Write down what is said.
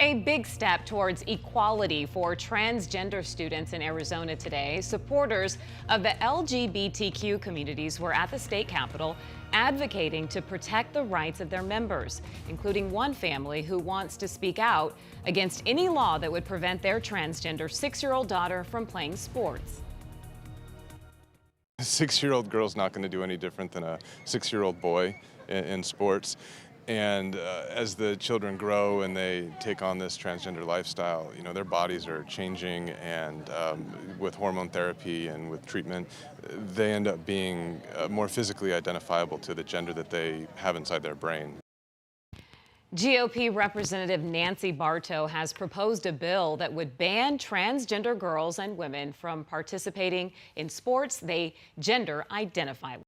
A big step towards equality for transgender students in Arizona today. Supporters of the LGBTQ communities were at the state capitol advocating to protect the rights of their members, including one family who wants to speak out against any law that would prevent their transgender 6-year-old daughter from playing sports. A 6-year-old girl's not going to do any different than a 6-year-old boy in sports. And as the children grow and they take on this transgender lifestyle, their bodies are changing, and with hormone therapy and with treatment, they end up being more physically identifiable to the gender that they have inside their brain. GOP Representative Nancy Bartow has proposed a bill that would ban transgender girls and women from participating in sports they gender identify with.